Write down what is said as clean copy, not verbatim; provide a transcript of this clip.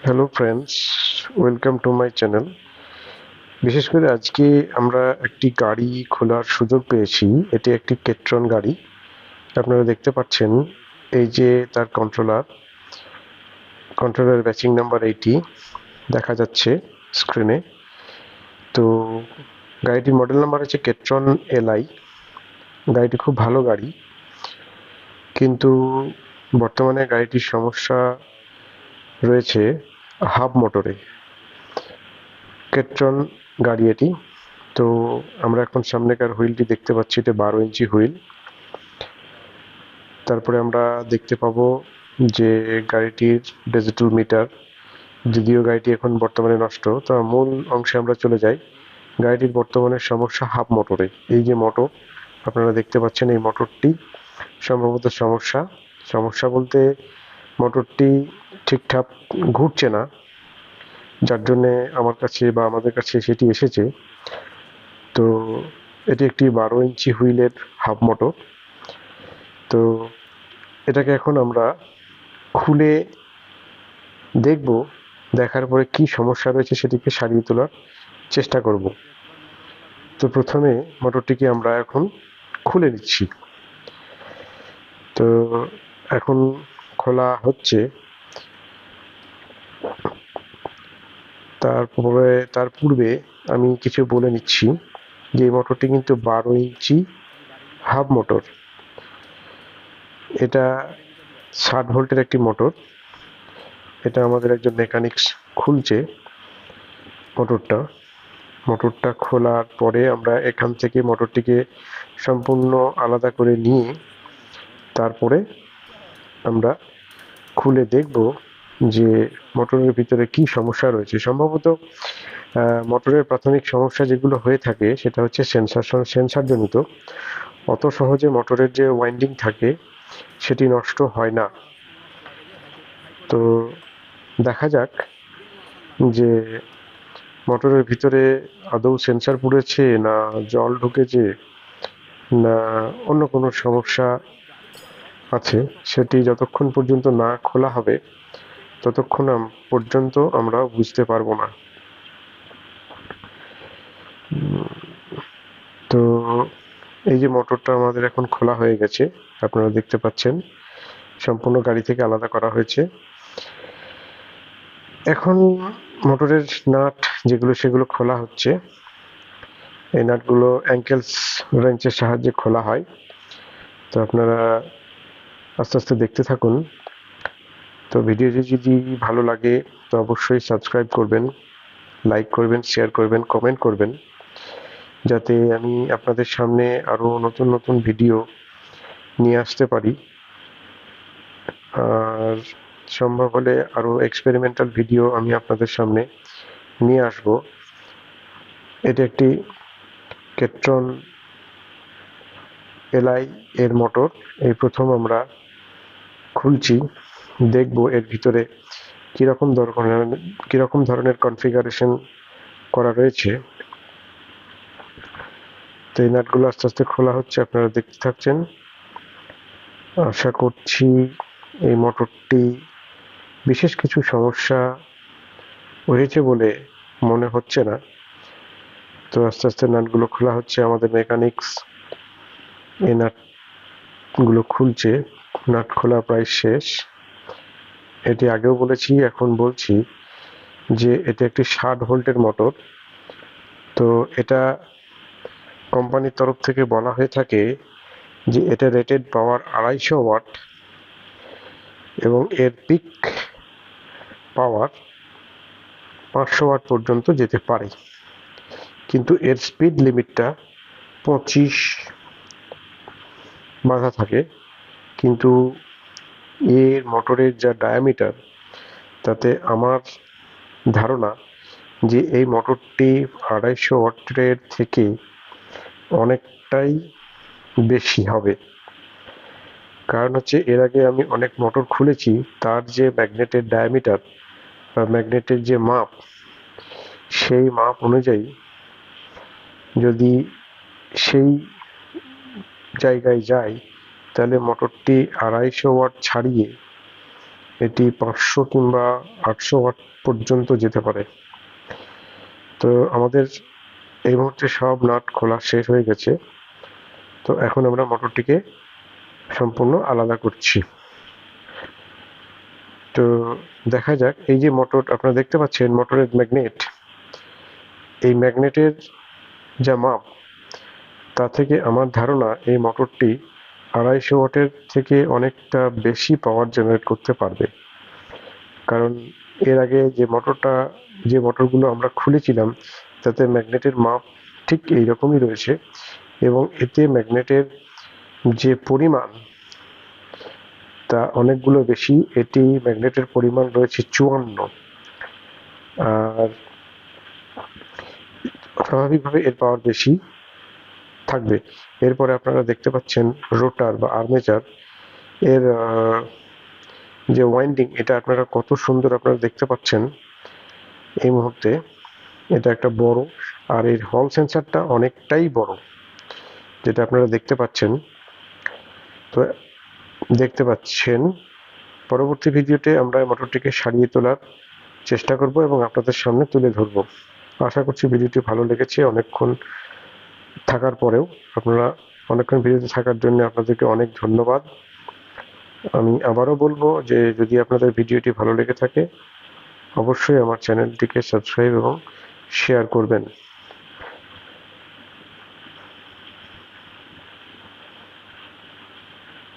Hello friends, welcome to my channel. বিশেষ করে আজকে আমরা একটি গাড়ি খোলার সুযোগ পেয়েছি। এটি একটি কেট্রন গাড়ি। আপনারা দেখতে পাচ্ছেন এই যে তার কন্ট্রোলার ব্যাচিং নাম্বার 80 দেখা যাচ্ছে স্ক্রিনে। তো গাড়িটির মডেল নাম্বার হচ্ছে কেট্রন এলআই। গাড়িটি খুব ভালো গাড়ি, কিন্তু বর্তমানে গাড়িটির সমস্যা রয়েছে হাব মোটরে। কেট্রন গাড়ি এটি। তো আমরা এখন সামনেকার হুইলটি দেখতে পাচ্ছি, এটা 12 ইঞ্চি হুইল। তারপরে আমরা দেখতে পাবো যে গাড়িটির ডিজিটাল মিটার, যদিও গাড়িটি এখন বর্তমানে নষ্ট। তো মূল অংশে আমরা চলে যাই। গাড়িটির বর্তমানে সমস্যা হাব মোটরে। এই যে মোটর আপনারা দেখতে পাচ্ছেন, এই মোটরটি সম্ভবত সমস্যা বলতে মোটরটি ঠিকঠাক ঘুরছে না, যার জন্যে আমার কাছে বা আমাদের কাছে সেটি এসেছে। তো এটি একটি 12 ইঞ্চি হুইলের হাব মোটর। তো এটাকে এখন আমরা খুলে দেখব, দেখার পরে কি সমস্যা রয়েছে সেটিকে সারিয়ে তোলার চেষ্টা করব। তো প্রথমে মোটরটিকে আমরা এখন খুলে নিচ্ছি। তো এখন খোলা হচ্ছে। তার পূর্বে আমি কিছু বলে নিচ্ছি যে এই মোটরটি কিন্তু 12 ইঞ্চি হাব মোটর। এটা 60 ভোল্টের একটি মোটর। এটা আমাদের একজন মেকানিক্স খুলছে মোটরটা খোলার পরে আমরা এখান থেকে মোটরটিকে সম্পূর্ণ আলাদা করে নিয়ে তারপরে আমরা খুলে দেখব যে মোটরের ভিতরে কি সমস্যা রয়েছে। সম্ভবত মোটরের প্রাথমিক সমস্যা যেগুলো হয়ে থাকে সেটা হচ্ছে সেন্সারজনিত। অত সহজে মোটরের যে ওয়াইন্ডিং থাকে সেটি নষ্ট হয় না। তো দেখা যাক যে মোটরের ভিতরে আদৌ সেন্সার পুড়েছে, না জল ঢুকেছে, না অন্য কোনো সমস্যা আছে। সেটি যতক্ষণ পর্যন্ত না খোলা হবে ততক্ষণ পর্যন্ত আমরা বুঝতে পারবো না। তো এই যে মোটরটা আমাদের এখন খোলা হয়ে গেছে, আপনারা দেখতে পাচ্ছেন সম্পূর্ণ গাড়ি থেকে আলাদা করা হয়েছে। এখন মোটরের নাট যেগুলো সেগুলো খোলা হচ্ছে। এই নাটগুলো অ্যাঙ্কেলস রেঞ্চের সাহায্যে খোলা হয়। তো আপনারা আস্তে আস্তে দেখতে থাকুন। তো ভিডিওটি যদি ভালো লাগে তো অবশ্যই সাবস্ক্রাইব করবেন, লাইক করবেন, শেয়ার করবেন, কমেন্ট করবেন, যাতে আমি আপনাদের সামনে আরও নতুন নতুন ভিডিও নিয়ে আসতে পারি। আর সম্ভব হলে আরও এক্সপেরিমেন্টাল ভিডিও আমি আপনাদের সামনে নিয়ে আসব। এটি একটি কেট্রন এলআই এর মোটর। এই প্রথম আমরা খুলছি, দেখব এর ভিতরে কিরকম ধরনের কনফিগারেশন করা রয়েছে। তো এই নাটগুলো আস্তে আস্তে খোলা হচ্ছে, আপনারা দেখতে থাকছেন। আশা করছি এই মোটরটি বিশেষ কিছু সমস্যা হয়েছে বলে মনে হচ্ছে না। তো আস্তে আস্তে নাটগুলো খোলা হচ্ছে। আমাদের মেকানিক্স এই নাটগুলো খুলছে। নাট খোলা প্রায় শেষ। এটি আগেও বলেছি, এখন বলছি যে এটা একটি 60 ভোল্টের মোটর। তো এটা কোম্পানির তরফ থেকে বলা হয়ে থাকে যে এটা রেটেড পাওয়ার 250 ওয়াট এবং এর পিক পাওয়ার 500 ওয়াট পর্যন্ত যেতে পারে, কিন্তু এর স্পিড লিমিটটা 25 বাধা থাকে। কিন্তু এর মোটরের যা ডায়ামিটার, তাতে আমার ধারণা যে এই মোটরটি 250 ওয়াটের থেকে অনেকটাই বেশি হবে। কারণ হচ্ছে এর আগে আমি অনেক মোটর খুলেছি, তার যে ম্যাগনেটের ডায়ামিটার বা ম্যাগনেটের যে মাপ, সেই মাপ অনুযায়ী যদি সেই জায়গায় যায় তাহলে মোটরটি 250 ওয়াট ছাড়িয়ে এটি 500 কিংবা 800 ওয়াট পর্যন্ত যেতে পারে। তো আমাদের এই মুহূর্তে সব নাট খোলা শেষ হয়ে গেছে। তো এখন আমরা মোটরটিকে সম্পূর্ণ আলাদা করছি। তো দেখা যাক, এই যে মোটর আপনারা দেখতে পাচ্ছেন, মোটরের ম্যাগনেট, এই ম্যাগনেটের যা মাপ, তা থেকে আমার ধারণা এই মোটরটি 250 ওয়াটের থেকে অনেকটা বেশি পাওয়ার জেনারেট করতে পারবে। কারণ এর আগে যে মোটরগুলো আমরা খুলেছিলাম, তাতে ম্যাগনেটের মাপ ঠিক এইরকমই রয়েছে, এবং এতে ম্যাগনেটের যে পরিমাণ তা অনেকগুলো বেশি। এটি ম্যাগনেটের পরিমাণ রয়েছে 54, আর স্বাভাবিকভাবে এর পাওয়ার বেশি থাকবে। এরপরে আপনারা দেখতে পাচ্ছেন রোটার বা আর্মেচার, এর যে ওয়াইন্ডিং, এটা আপনারা কত সুন্দর আপনারা দেখতে পাচ্ছেন এই মুহূর্তে। এটা একটা বড়, আর এর হল সেন্সারটা অনেকটাই বড়, যেটা আপনারা দেখতে পাচ্ছেন। তো দেখতে পাচ্ছেন, পরবর্তী ভিডিওতে আমরা মোটরটিকে সারিয়ে তোলার চেষ্টা করব এবং আপনাদের সামনে তুলে ধরব। আশা করছি ভিডিওটি ভালো লেগেছে। অনেকক্ষণ থাকার পরেও আপনারা অনেকক্ষণ ভিডিওতে থাকার জন্য আপনাদেরকে অনেক ধন্যবাদ। আমি আবারও বলবো যে যদি আপনাদের ভিডিওটি ভালো লেগে থাকে, অবশ্যই আমার চ্যানেলটিকে সাবস্ক্রাইব এবং শেয়ার করবেন।